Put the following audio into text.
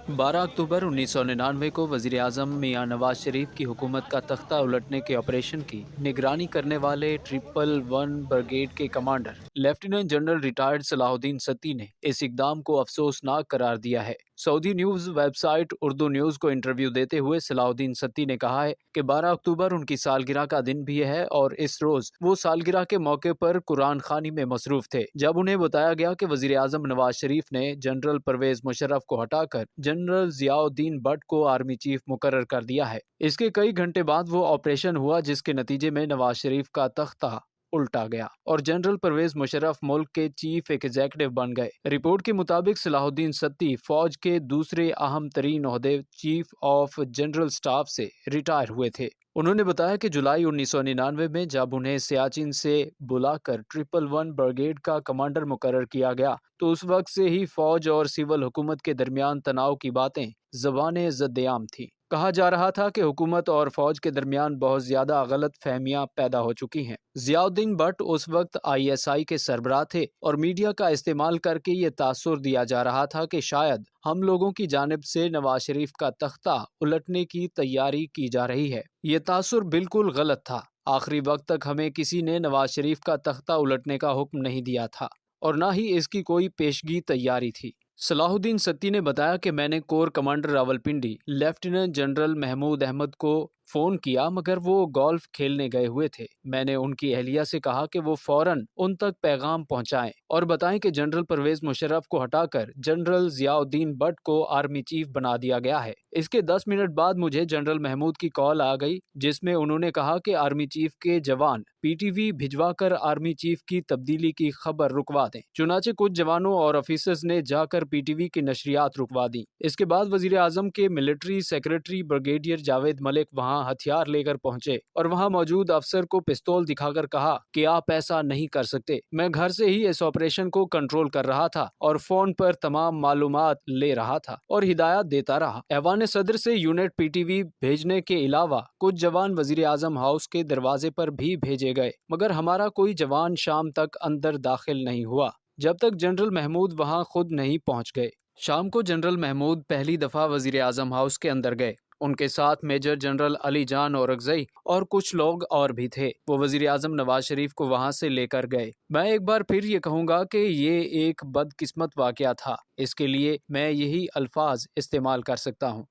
12 अक्टूबर 1999 को वज़ीर आज़म मियां नवाज शरीफ की हुकूमत का तख्ता उलटने के ऑपरेशन की निगरानी करने वाले 111 ब्रिगेड के commander lieutenant general retired Salahuddin Satti ने इस इकदाम को अफसोसनाक करार दिया है। Saudi news website Urdu news को इंटरव्यू देते हुए सलाहुद्दीन सत्ती ने कहा है कि 12 अक्टूबर उनकी सालगिरह का दिन भी है और इस रोज वो सालगिरह के मौके पर कुरान खानी में मसरूफ थे, जब उन्हें बताया गया कि वज़ीर आज़म नवाज शरीफ ने जनरल परवेज मुशर्रफ को हटाकर जनरल जियाउद्दीन भट्ट को आर्मी चीफ मुकर्रर कर दिया है। इसके कई घंटे बाद वो ऑपरेशन हुआ जिसके नतीजे में नवाज शरीफ का तख्ता उल्टा गया और जनरल परवेज मुशर्रफ मुल्क के चीफ एग्जीक्यूटिव बन गए। रिपोर्ट के मुताबिक सलाहुद्दीन सत्ती फौज के दूसरे अहम तरीन ओहदे चीफ ऑफ जनरल स्टाफ से रिटायर हुए थे। उन्होंने बताया कि जुलाई 1999 में जब उन्हें सियाचिन से बुलाकर 111 ब्रिगेड का कमांडर मुकर्रर किया गया तो उस वक्त से ही फौज और सिविल हुकूमत के दरमियान तनाव की बातें ज़बाने ज़द्देआम थी। कहा जा रहा था कि हुकूमत और फौज के दरमियान बहुत ज्यादा गलत फहमियां पैदा हो चुकी हैं। जियाउद्दीन भट्ट उस वक्त ISI के सरबराह थे और मीडिया का इस्तेमाल करके ये तासुर दिया जा रहा था कि शायद हम लोगों की जानिब से नवाज शरीफ का तख्ता उलटने की तैयारी की जा रही है। ये तासुर बिल्कुल गलत था। आखिरी वक्त तक हमें किसी ने नवाज शरीफ का तख्ता उलटने का हुक्म नहीं दिया था और न ही इसकी कोई पेशगी तैयारी थी। सलाहुद्दीन सत्ती ने बताया कि मैंने core commander Rawalpindi lieutenant general Mahmood Ahmed को फोन किया मगर वो गोल्फ खेलने गए हुए थे। मैंने उनकी अहलिया से कहा कि वो फौरन उन तक पैगाम पहुंचाएं और बताएं कि जनरल परवेज मुशर्रफ को हटाकर जनरल जियाउद्दीन भट्ट को आर्मी चीफ बना दिया गया है। इसके 10 मिनट बाद मुझे जनरल महमूद की कॉल आ गई जिसमें उन्होंने कहा कि आर्मी चीफ के जवान PTV भिजवाकर आर्मी चीफ की तब्दीली की खबर रुकवा दें। चुनाचे कुछ जवानों और ऑफिसर्स ने जाकर PTV की नशरियात रुकवा दी। इसके बाद वजीर आजम के military secretary brigadier Javed Malik वहां हथियार लेकर पहुंचे और वहां मौजूद अफसर को पिस्तौल दिखाकर कहा कि आप ऐसा नहीं कर सकते। मैं घर से ही इस ऑपरेशन को कंट्रोल कर रहा था और फोन पर तमाम मालूमात ले रहा था और हिदायत देता रहा। ऐवान सदर से यूनिट PTV भेजने के अलावा कुछ जवान वजीर आजम हाउस के दरवाजे पर भी भेजे गए मगर हमारा कोई जवान शाम तक अंदर दाखिल नहीं हुआ जब तक जनरल महमूद वहां खुद नहीं पहुंच गए। शाम को जनरल महमूद पहली दफा वजीर आजम हाउस के अंदर गए। उनके साथ मेजर जनरल अली जान औरकजई और कुछ लोग और भी थे। वो वजीर आजम नवाज शरीफ को वहां से लेकर गए। मैं एक बार फिर ये कहूंगा कि ये एक बदकिस्मत वाकया था। इसके लिए मैं यही अल्फाज इस्तेमाल कर सकता हूँ।